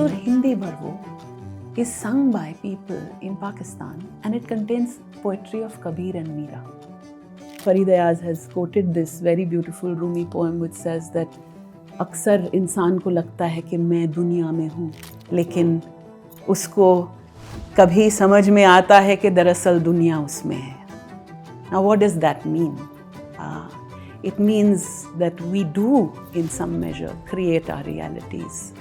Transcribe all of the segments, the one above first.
Sur Hindi Bharvo is sung by people in Pakistan and it contains poetry of Kabir and Meera. Farid Ayaz has quoted this very beautiful Rumi poem which says that अक्सर इंसान को लगता है कि मैं दुनिया में हूँ, लेकिन उसको कभी समझ में आता है कि दरअसल दुनिया उसमें है. Now what does that mean? It means that we do, in some measure, create our realities.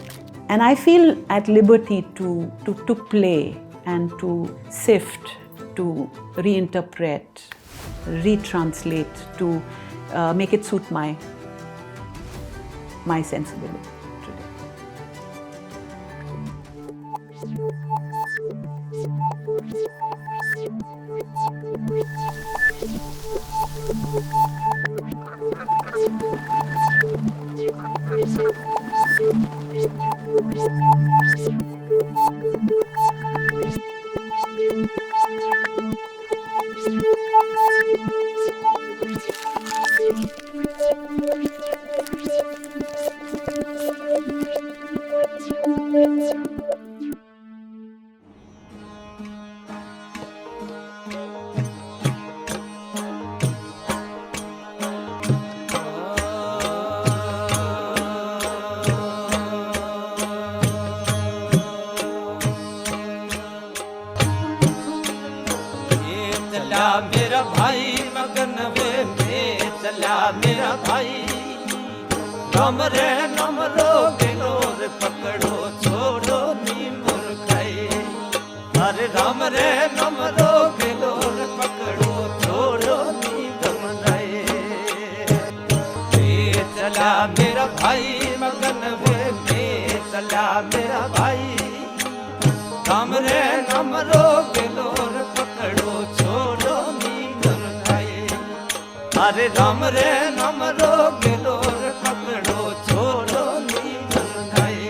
And I feel at liberty to play and to sift, to reinterpret, retranslate, to make it suit my sensibility today. मेरा भाई मगन वे में चला मेरा भाई नम रे नम रोगे लोर पकड़ो छोड़ो नी मुर्खाई अरे राम रे नम रोगे लोर पकड़ो छोड़ो नी गमनाई चला मेरा भाई मगन वे में चला मेरा भाई राम रे नम रोगे लोर पकड़ो छोड़ो अरे राम रे नम रोगे लोर पकड़ो छोड़ो नी गंगाए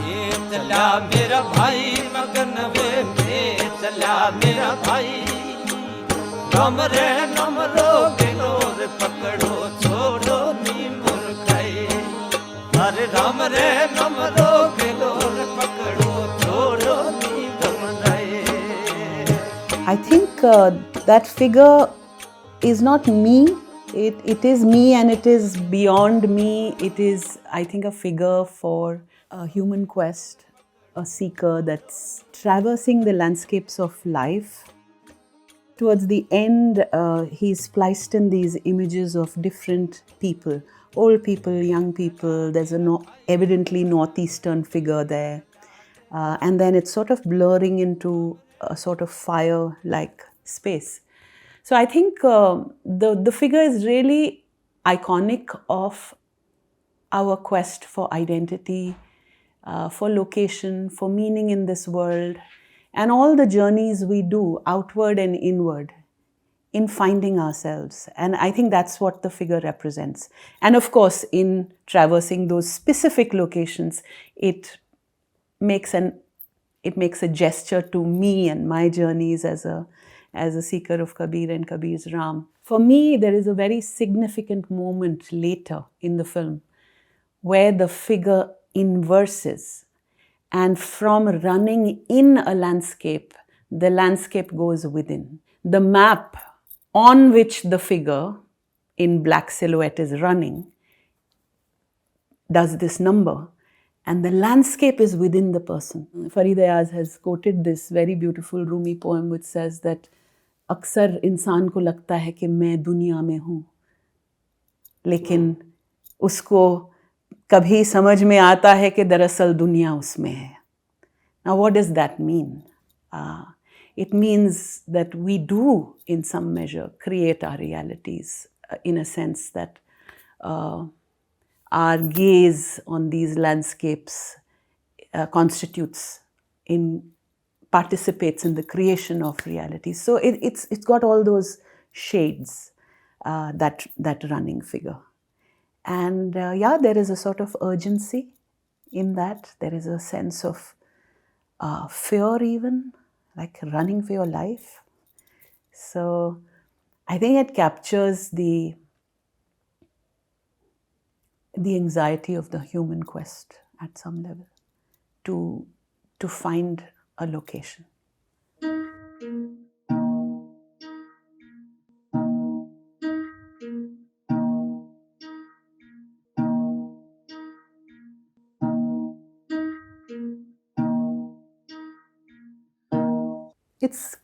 ये चला मेरा भाई मगन वे में चला मेरा भाई राम रे नम रोगे लोर पकड़ो छोड़ो नी मुर्खाए अरे राम रे नम रोगे लोर पकड़ो छोड़ो नी गंगाए. I think that figure is not me. It is me and it is beyond me. It is, I think, a figure for a human quest, a seeker that's traversing the landscapes of life. Towards the end, he's spliced in these images of different people, old people, young people. There's a evidently northeastern figure there. And then it's sort of blurring into a sort of fire-like space. So I think the figure is really iconic of our quest for identity, for location, for meaning in this world, and all the journeys we do outward and inward in finding ourselves. And I think that's what the figure represents. And of course, in traversing those specific locations, it makes a gesture to me and my journeys as a seeker of Kabir and Kabir's Ram. For me, there is a very significant moment later in the film where the figure inverses, and from running in a landscape, the landscape goes within. The map on which the figure in black silhouette is running does this number. And the landscape is within the person. Farid Ayaz has quoted this very beautiful Rumi poem which says that अक्सर इंसान को लगता है कि मैं दुनिया में हूँ, लेकिन उसको कभी समझ में आता है कि दरअसल दुनिया उसमें है. Now what does that mean? It means that we do, in some measure, create our realities in a sense that our gaze on these landscapes participates in the creation of reality. So it's got all those shades, that running figure. And there is a sort of urgency in that. There is a sense of fear even, like running for your life. So I think it captures the the anxiety of the human quest at some level to find a location. It's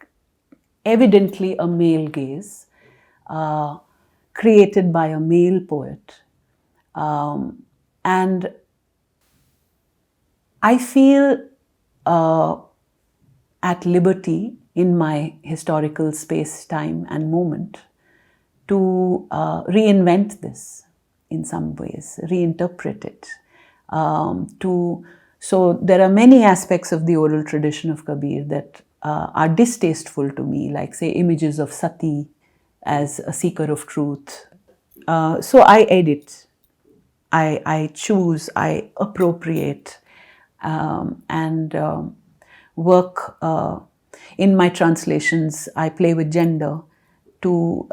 evidently a male gaze, created by a male poet. And I feel at liberty in my historical space, time, and moment to reinvent this in some ways, reinterpret it. So there are many aspects of the oral tradition of Kabir that are distasteful to me, like, say, images of Sati as a seeker of truth. So I edit, I choose, I appropriate, and work in my translations. I play with gender to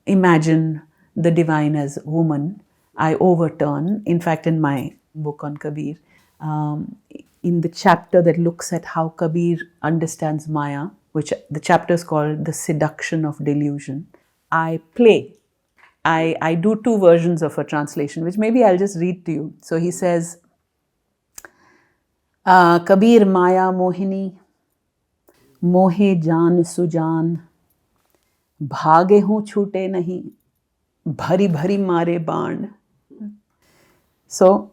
imagine the divine as woman. I overturn, in fact, in my book on Kabir, in the chapter that looks at how Kabir understands Maya, which the chapter is called The Seduction of Delusion, I play. I do two versions of a translation, which maybe I'll just read to you. So he says, Kabir Maya Mohini, मोहे जान सुजान, भागे हूँ छूटे नहीं, भरी भरी मारे बाण. So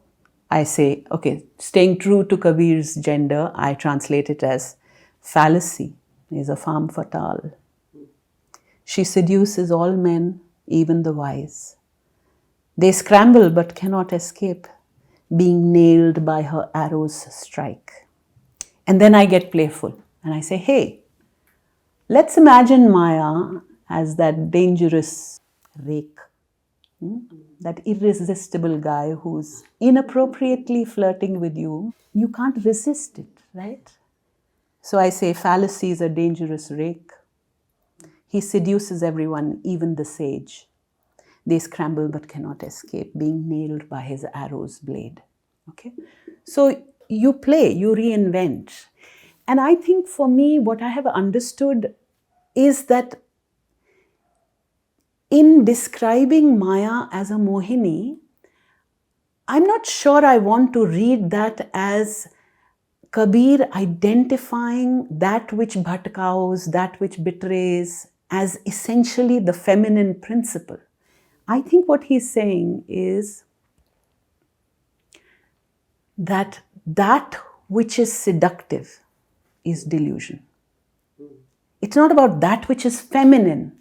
I say, okay, staying true to Kabir's gender, I translate it as fallacy is a femme fatale. She seduces all men, even the wise. They scramble but cannot escape, being nailed by her arrow's strike. And then I get playful and I say, hey, let's imagine Maya as that dangerous rake, that irresistible guy who's inappropriately flirting with you. You can't resist it, right? So I say, fallacy is a dangerous rake. He seduces everyone, even the sage. They scramble but cannot escape, being nailed by his arrow's blade. Okay? So you play, you reinvent. And I think for me, what I have understood is that in describing Maya as a Mohini, I'm not sure I want to read that as Kabir identifying that which bhatkaos, that which betrays, as essentially the feminine principle. I think what he's saying is that that which is seductive is delusion. It's not about that which is feminine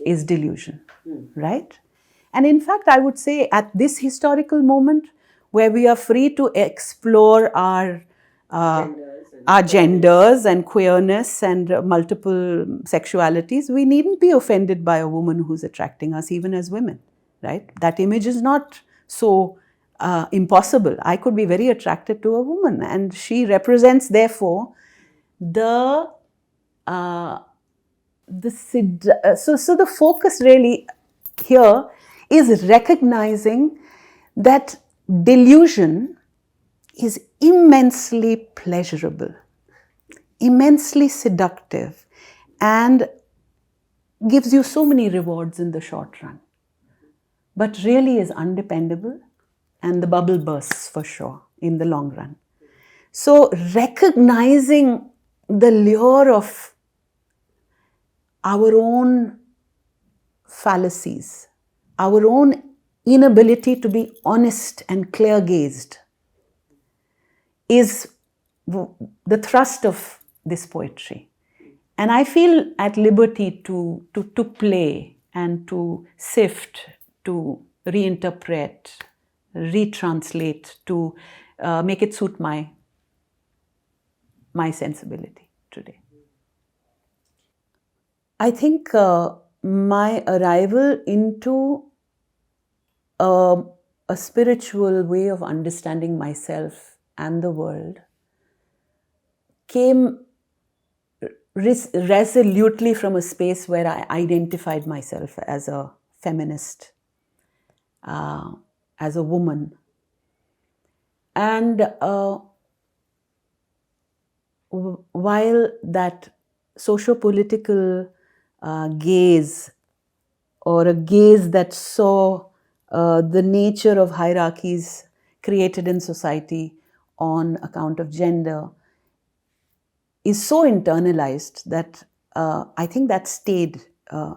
is delusion, right? And in fact, I would say at this historical moment where we are free to explore our genders and queerness and multiple sexualities, we needn't be offended by a woman who's attracting us, even as women, right? That image is not so impossible. I could be very attracted to a woman, and she represents, therefore, so the focus really here is recognizing that delusion is immensely pleasurable, immensely seductive, and gives you so many rewards in the short run, but really is undependable, and the bubble bursts for sure in the long run. So recognizing the lure of our own fallacies, our own inability to be honest and clear-gazed, is the thrust of this poetry. And I feel at liberty to play and to sift, to reinterpret, retranslate, to make it suit my sensibility today. I think my arrival into a spiritual way of understanding myself and the world came resolutely from a space where I identified myself as a feminist, as a woman, And while that socio-political gaze, or a gaze that saw the nature of hierarchies created in society on account of gender, is so internalized that I think that stayed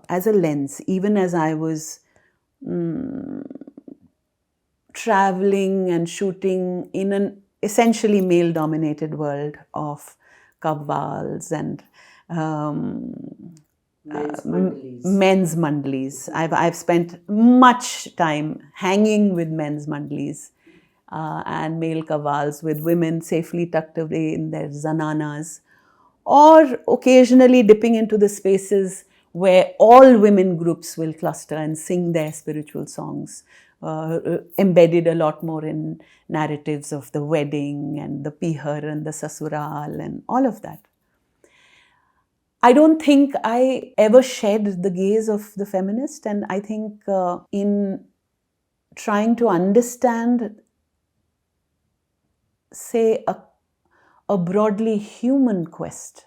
as a lens, even as I was traveling and shooting in an essentially male-dominated world of qawwals and men's mandalis. I've spent much time hanging with men's mandalis and male qawwals with women safely tucked away in their zananas, or occasionally dipping into the spaces where all women groups will cluster and sing their spiritual songs, embedded a lot more in narratives of the wedding and the pihar and the sasural and all of that. I don't think I ever shed the gaze of the feminist, and I think in trying to understand, say, a broadly human quest,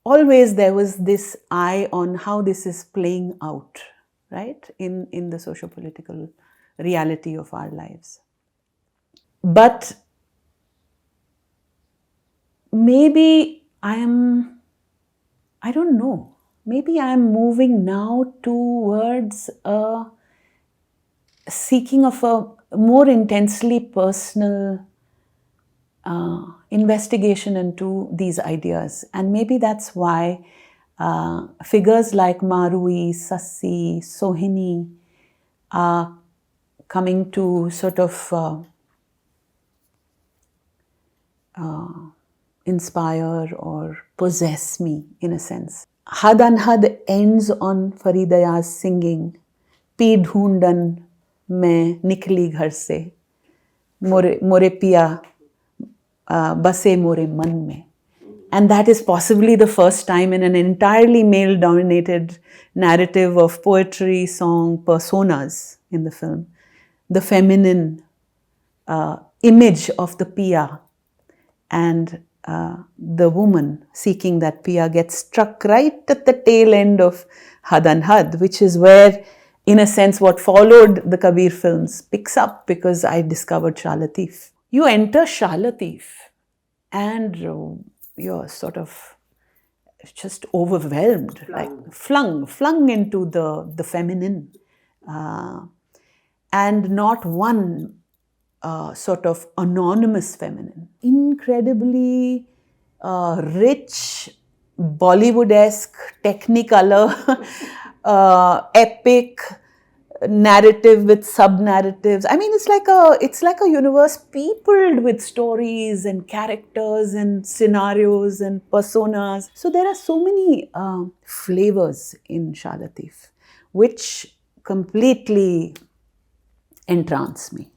always there was this eye on how this is playing out, right, in the socio-political reality of our lives. But maybe I don't know, maybe I am moving now towards a seeking of a more intensely personal investigation into these ideas. And maybe that's why figures like Marui, Sassi, Sohini are coming to sort of inspire or possess me in a sense. Had Anhad ends on Faridaya's singing, P dhoondan main nikli ghar se, more piya base more man mein. And that is possibly the first time in an entirely male-dominated narrative of poetry, song, personas in the film, the feminine image of the piya and the woman seeking that piya gets struck right at the tail end of Had Anhad, which is where, in a sense, what followed the Kabir films picks up, because I discovered Shah Latif. You enter Shah Latif and you're sort of just overwhelmed, like flung into the feminine, and not one sort of anonymous feminine. Incredibly rich, Bollywood-esque, technicolor, epic narrative with sub-narratives. I mean, it's like a universe peopled with stories and characters and scenarios and personas. So there are so many flavors in Shah Latif, which completely entrance me.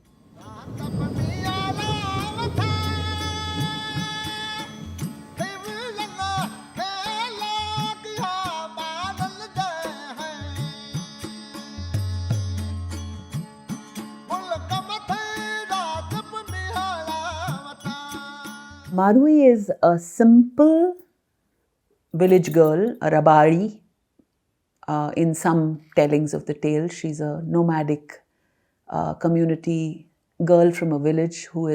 Marui is a simple village girl, a rabari. In some tellings of the tale, she's a nomadic community girl from a village who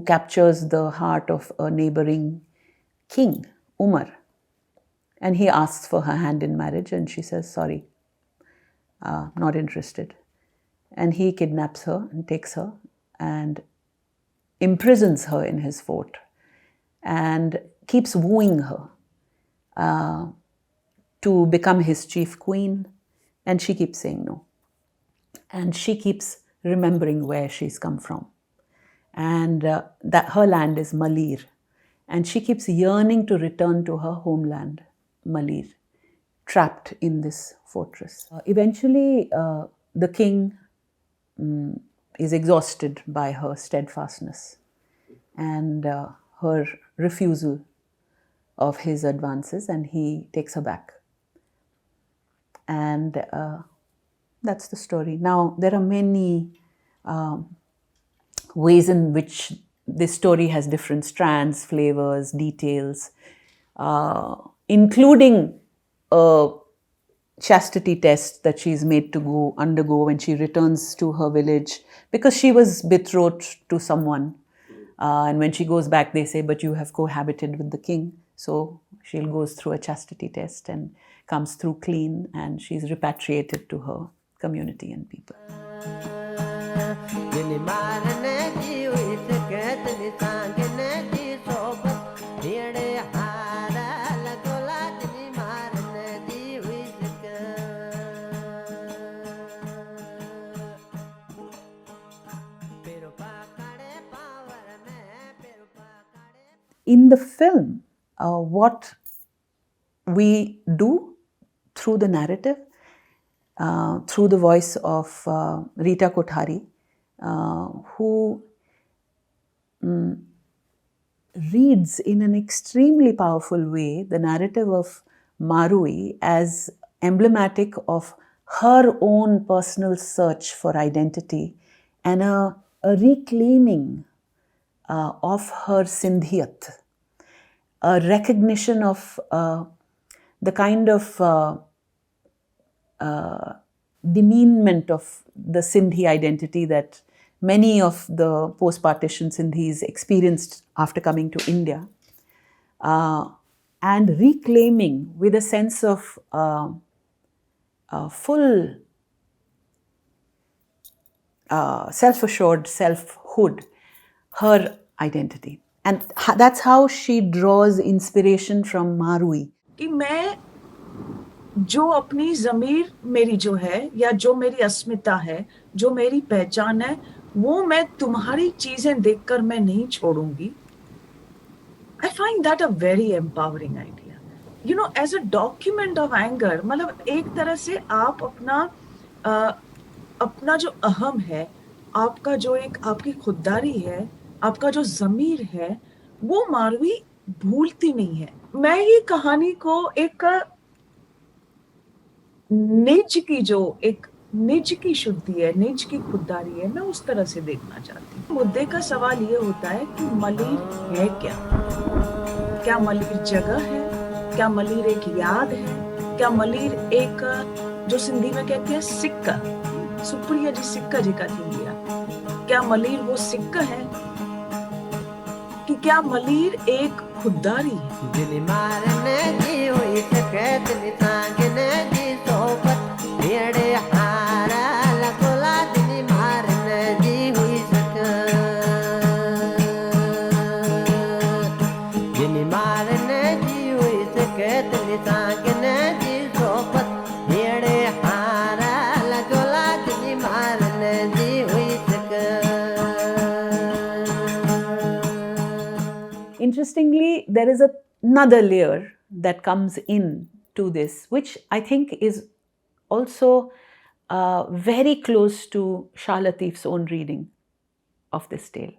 captures the heart of a neighboring king, Umar. And he asks for her hand in marriage, and she says, sorry, not interested. And he kidnaps her and takes her and imprisons her in his fort and keeps wooing her to become his chief queen. And she keeps saying no. And she keeps remembering where she's come from. And that her land is Malir. And she keeps yearning to return to her homeland, Malir, trapped in this fortress. Eventually, the king is exhausted by her steadfastness and her refusal of his advances, and he takes her back. And that's the story. Now, there are many ways in which this story has different strands, flavors, details, including a chastity test that she's made to go undergo when she returns to her village because she was betrothed to someone. And when she goes back, they say, but you have cohabited with the king. So she goes through a chastity test and comes through clean, and she's repatriated to her community and people. In the film, what we do through the narrative, through the voice of Rita Kothari, who reads in an extremely powerful way the narrative of Marui as emblematic of her own personal search for identity and a reclaiming of her Sindhiyat, a recognition of the kind of demeanment of the Sindhi identity that many of the post-partition Sindhis experienced after coming to India, and reclaiming with a sense of full self-assured selfhood, her identity. And that's how she draws inspiration from Marui. कि मैं जो अपनी ज़मीर मेरी जो है या जो मेरी अस्मिता है, जो मेरी पहचान है, वो मैं तुम्हारी चीजें देखकर मैं नहीं छोड़ूंगी. I find that a very empowering idea. You know, as a document of anger, मतलब एक तरह से आप अपना जो अहम है, आपका जो एक आपकी खुददारी है, आपका जो ज़मीर है, वो मारवी भूलती नहीं है. मैं ये कहानी को एक निज की जो एक निज की शुद्धि है, निज की खुददारी है, मैं उस तरह से देखना चाहती हूँ. मुद्दे का सवाल ये होता है कि मलीर है क्या? क्या मलीर जगह है? क्या मलीर एक याद है? क्या मलीर एक जो सिंधी में कहते हैं सिक्का, सुप्रिया जी सिक्का जी का थी दिया. क्या मलीर वो सिक्का है कि क्या मलीर एक खुददारी है? Interestingly, there is another layer that comes in to this, which I think is also very close to Shah Latif's own reading of this tale,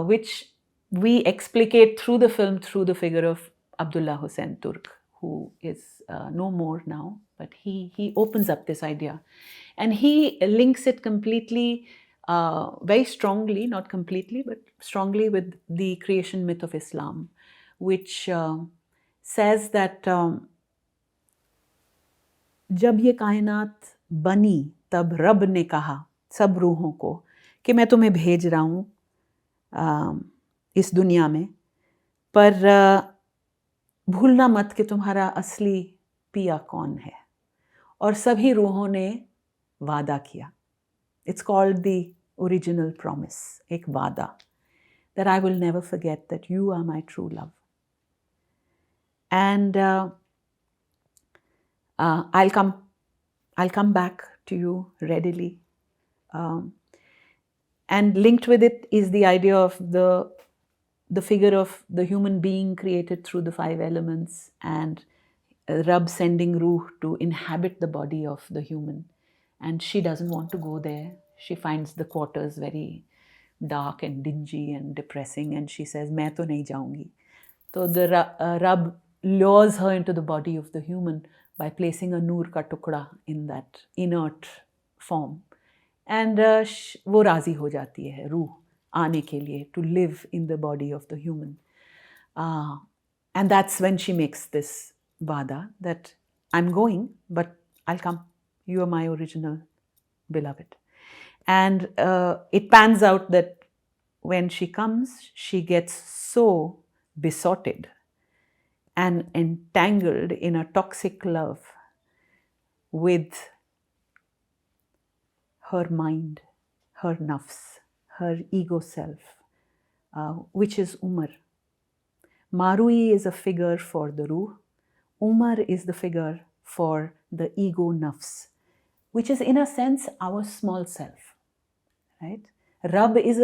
which we explicate through the film through the figure of Abdullah Hussain Turk, who is no more now, but he opens up this idea. And he links it completely, very strongly, not completely, but strongly with the creation myth of Islam, which says that जब ये कायनात बनी तब रब ने कहा सब रूहों को कि मैं तुम्हें भेज रहा हूँ इस दुनिया में, पर भूलना मत कि तुम्हारा असली पिया कौन है. और सभी रूहों ने वादा किया. It's called the original promise, एक वादा, that I will never forget that you are my true love. And I'll come back to you readily. And linked with it is the idea of the figure of the human being created through the 5 elements, and Rab sending Ruh to inhabit the body of the human. And she doesn't want to go there. She finds the quarters very dark and dingy and depressing, and she says, "मैं तो नहीं जाऊंगी." So the Rab lures her into the body of the human, by placing a noor ka tukda in that inert form. And वो राजी हो जाती है रूह आने के लिए, to live in the body of the human. And that's when she makes this vada that I'm going, but I'll come. You are my original beloved. And it pans out that when she comes, she gets so besotted and entangled in a toxic love with her mind, her nafs, her ego self, which is Umar. Marui is a figure for the ruh. Umar is the figure for the ego nafs, which is in a sense our small self, right? Rab is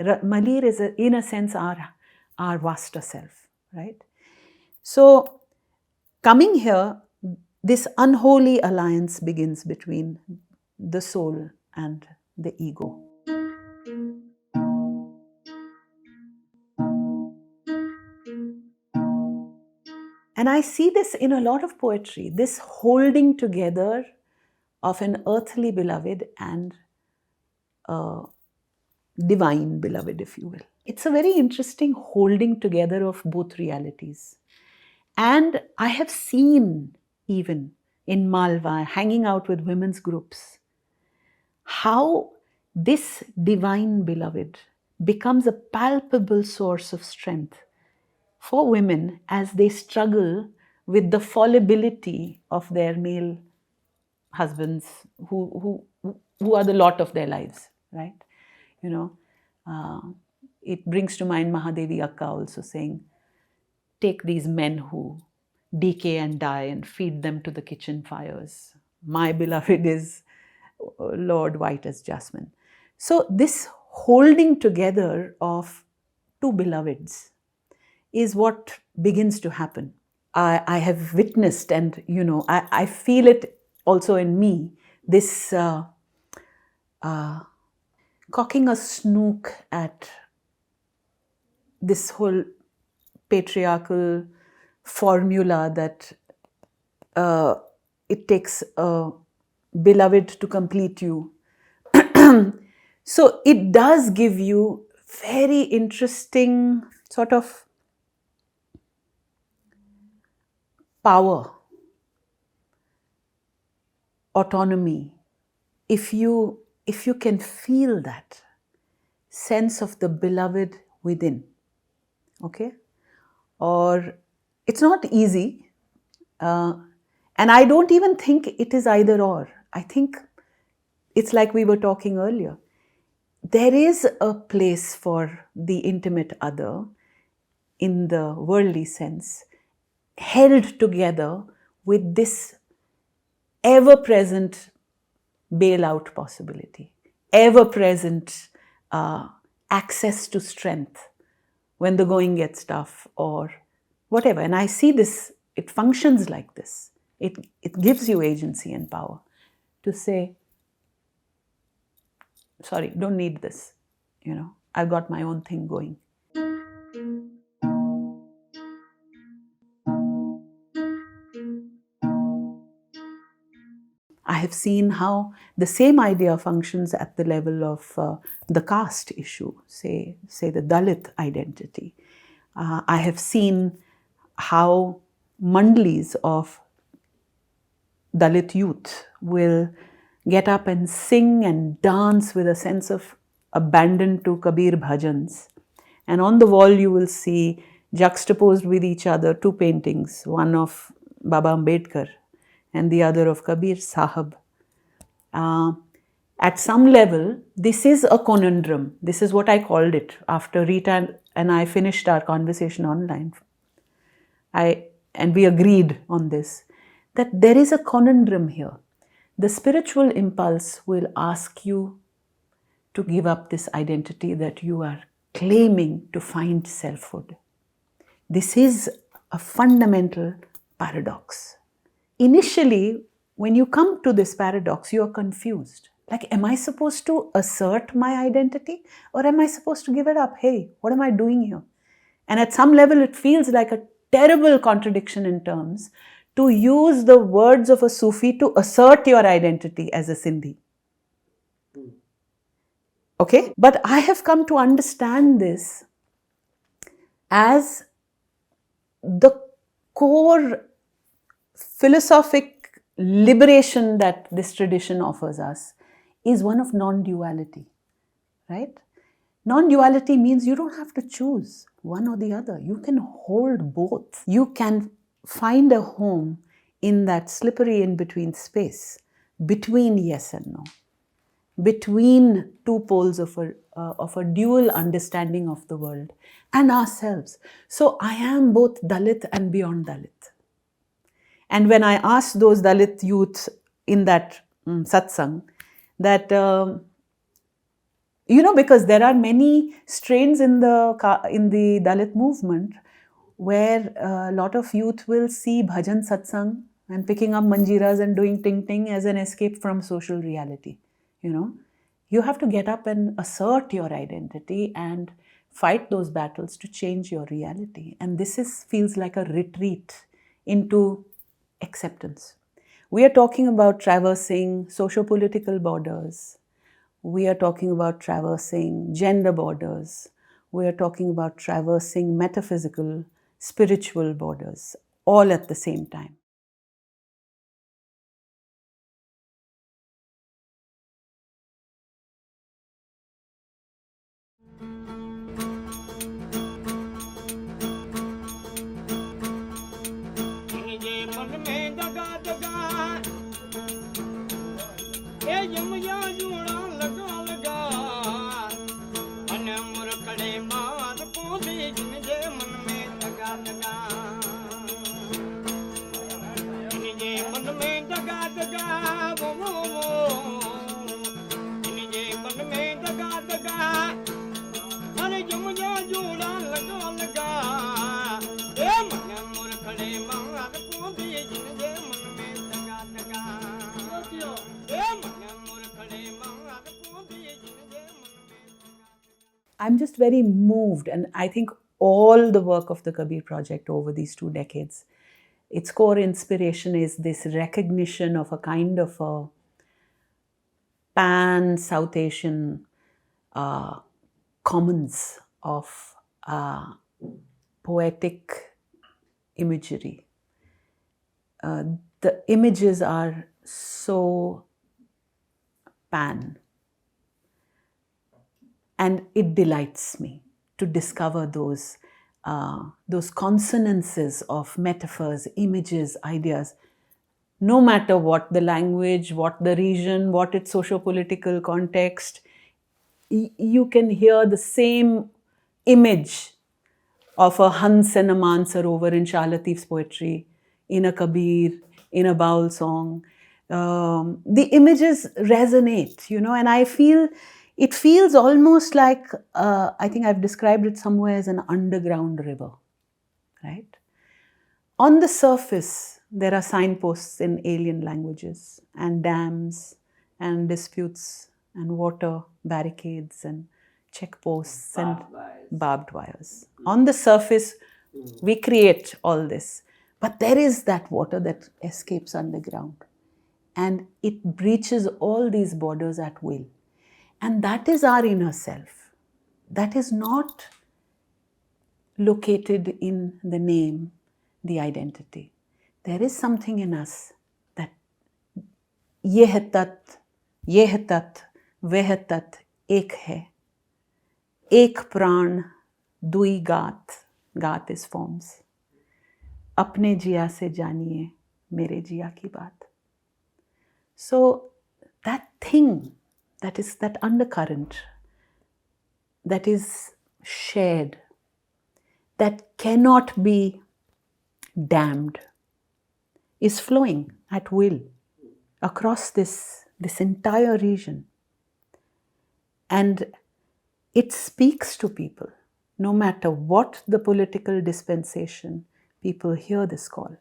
Malir is in a sense our vaster self, right? So coming here, this unholy alliance begins between the soul and the ego. And I see this in a lot of poetry, this holding together of an earthly beloved and a divine beloved, if you will. It's a very interesting holding together of both realities. And I have seen, even in Malwa, hanging out with women's groups, how this divine beloved becomes a palpable source of strength for women as they struggle with the fallibility of their male husbands who are the lot of their lives, right? You know, it brings to mind Mahadevi Akka also saying, take these men who decay and die and feed them to the kitchen fires. My beloved is Lord white as jasmine. So this holding together of two beloveds is what begins to happen. I have witnessed, and I feel it also in me, this cocking a snook at this whole patriarchal formula that it takes a beloved to complete you. So it does give you very interesting sort of power, autonomy, if you can feel that sense of the beloved within, okay? Or it's not easy, and I don't even think it is either or. I think it's like we were talking earlier. There is a place for the intimate other in the worldly sense, held together with this ever-present bailout possibility, ever-present access to strength when the going gets tough or whatever. And I see this, it functions like this. It gives you agency and power to say, sorry, don't need this. I've got my own thing going. I have seen how the same idea functions at the level of the caste issue, say the Dalit identity. I have seen how mandalis of Dalit youth will get up and sing and dance with a sense of abandon to Kabir bhajans. And on the wall you will see juxtaposed with each other two paintings, one of Baba Ambedkar and the other of Kabir Sahab. At some level, this is a conundrum. This is what I called it after Rita and I finished our conversation online. And we agreed on this, that there is a conundrum here. The spiritual impulse will ask you to give up this identity that you are claiming to find selfhood. This is a fundamental paradox. Initially, when you come to this paradox, you are confused. Like, am I supposed to assert my identity or am I supposed to give it up? Hey, what am I doing here? And at some level, it feels like a terrible contradiction in terms to use the words of a Sufi to assert your identity as a Sindhi. Okay? But I have come to understand this as the core philosophic liberation that this tradition offers us is one of non-duality, right? Non-duality means you don't have to choose one or the other. You can hold both. You can find a home in that slippery in-between space, between yes and no, between two poles of a dual understanding of the world and ourselves. So I am both Dalit and beyond Dalit. And when I asked those Dalit youth in that satsang, that, because there are many strains in the Dalit movement where a lot of youth will see bhajan satsang and picking up manjiras and doing ting ting as an escape from social reality. You have to get up and assert your identity and fight those battles to change your reality. And this feels like a retreat into acceptance. We are talking about traversing socio-political borders. We are talking about traversing gender borders. We are talking about traversing metaphysical, spiritual borders, all at the same time. I'm just very moved, and I think all the work of the Kabir Project over these 2 decades, its core inspiration is this recognition of a kind of a pan-South Asian commons of poetic imagery. The images are so pan. And it delights me to discover those consonances of metaphors, images, ideas, no matter what the language, what the region, what its socio-political context. You can hear the same image of a Hans and a Mansarovar in Shah Latif's poetry, in a Kabir, in a Baul song. The images resonate, and I feel it feels almost like, I think I've described it somewhere as an underground river, right? On the surface, there are signposts in alien languages and dams and disputes and water barricades and checkposts and barbed wires. On the surface, we create all this. But there is that water that escapes underground. And it breaches all these borders at will. And that is our inner self. That is not located in the name, the identity. There is something in us that ye hai tat, veh tat, ek hai. Ek pran, dui gaat. Gaat is forms. Apne jiya se janiye, mere jiya ki baat. So that thing, that is that undercurrent, that is shared, that cannot be dammed, is flowing at will across this entire region. And it speaks to people. No matter what the political dispensation, people hear this call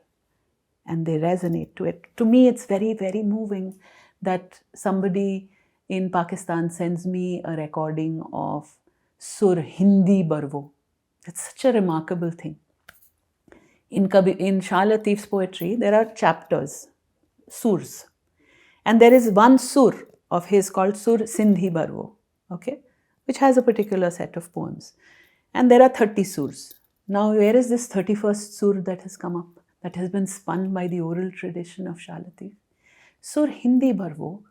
and they resonate to it. To me, it's very, very moving that somebody in Pakistan sends me a recording of Sur Hindi Barvo. It's such a remarkable thing. In Shah Latif's poetry, there are chapters, surs. And there is one sur of his called Sur Sindhi Barvo, okay, which has a particular set of poems. And there are 30 surs. Now, where is this 31st sur that has come up, that has been spun by the oral tradition of Shah Latif? Sur Hindi Barvo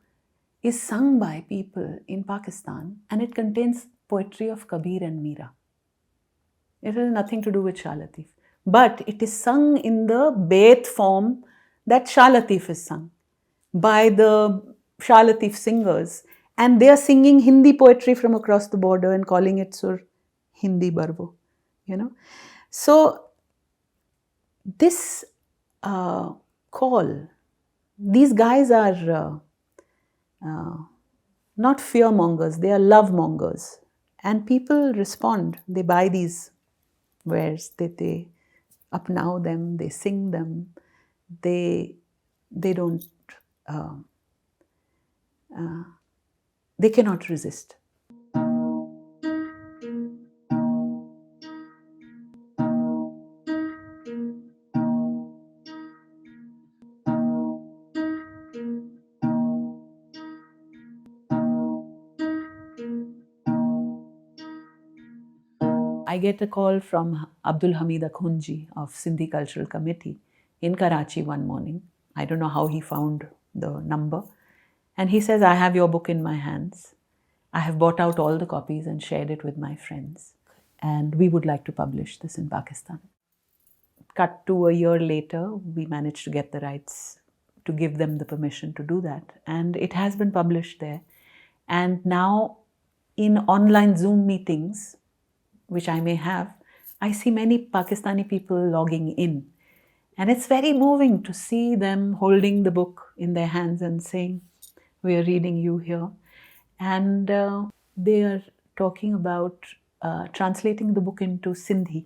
is sung by people in Pakistan, and it contains poetry of Kabir and Meera. It has nothing to do with Shah Latif. But it is sung in the Bait form that Shah Latif is sung by the Shah Latif singers. And they are singing Hindi poetry from across the border and calling it Sur Hindi Barvo, you know. So this call, these guys are not fear mongers, they are love mongers. And people respond, they buy these wares, they apnao them, they sing them, they don't, they cannot resist. I get a call from Abdul Hamid Akhunji of Sindhi Cultural Committee in Karachi one morning. I don't know how he found the number. And he says, I have your book in my hands. I have bought out all the copies and shared it with my friends. And we would like to publish this in Pakistan. Cut to a year later, we managed to get the rights to give them the permission to do that. And it has been published there. And now in online Zoom meetings, which I may have, I see many Pakistani people logging in. And it's very moving to see them holding the book in their hands and saying, we are reading you here. And they are talking about translating the book into Sindhi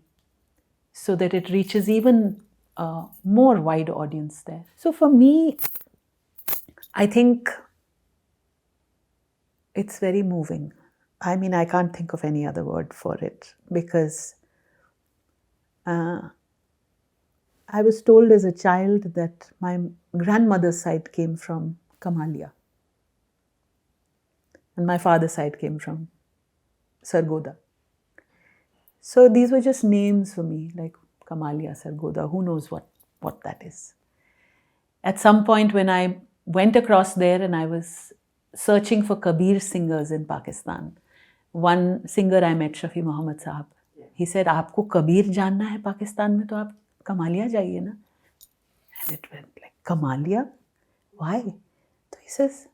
so that it reaches even more wide audience there. So for me, I think it's very moving. I mean, I can't think of any other word for it because I was told as a child that my grandmother's side came from Kamalia and my father's side came from Sargoda. So these were just names for me, like Kamalia, Sargoda, who knows what that is. At some point when I went across there and I was searching for Kabir singers in Pakistan, one singer I met, Shafi Muhammad Sahab, he said, "Aapko Kabir janna hai Pakistan mein, to aap Kamalia jaiye na." And it went like, Kamalia? Why? So he says,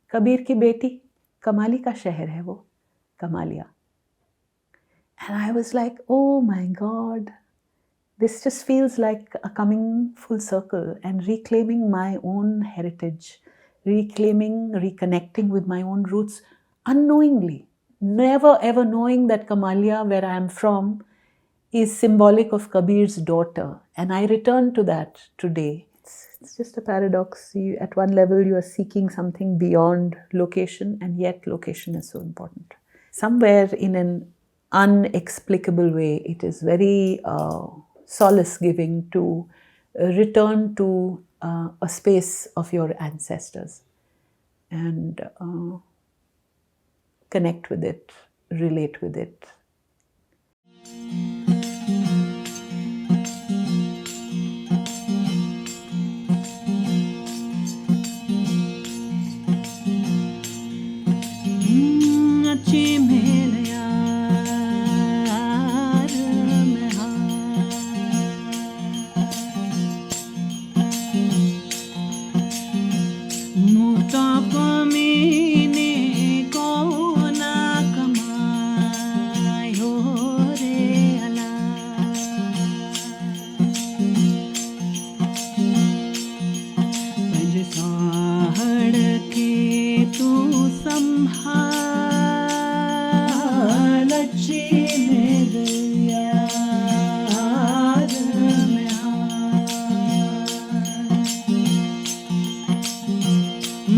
Kabir ki beti, Kamali ka sheher hai wo, Kamalia. And I was like, oh my God, this just feels like a coming full circle and reclaiming my own heritage, reconnecting with my own roots unknowingly. Never ever knowing that Kamalia, where I am from, is symbolic of Kabir's daughter. And I return to that today. It's just a paradox. At one level, you are seeking something beyond location, and yet location is so important. Somewhere in an unexplicable way, it is very solace-giving to return to a space of your ancestors and connect with it, relate with it.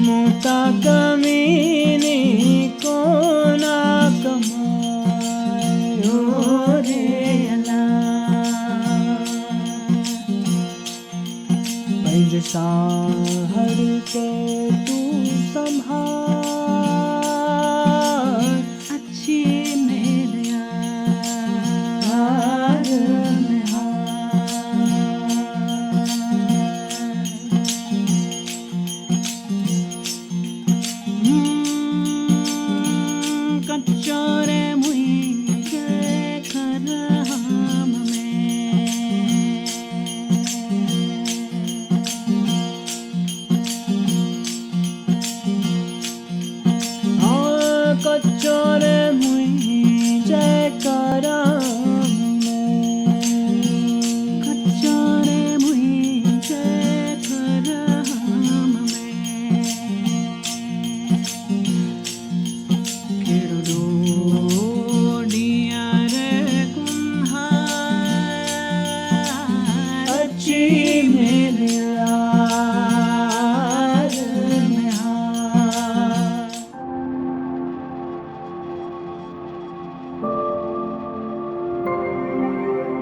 Mota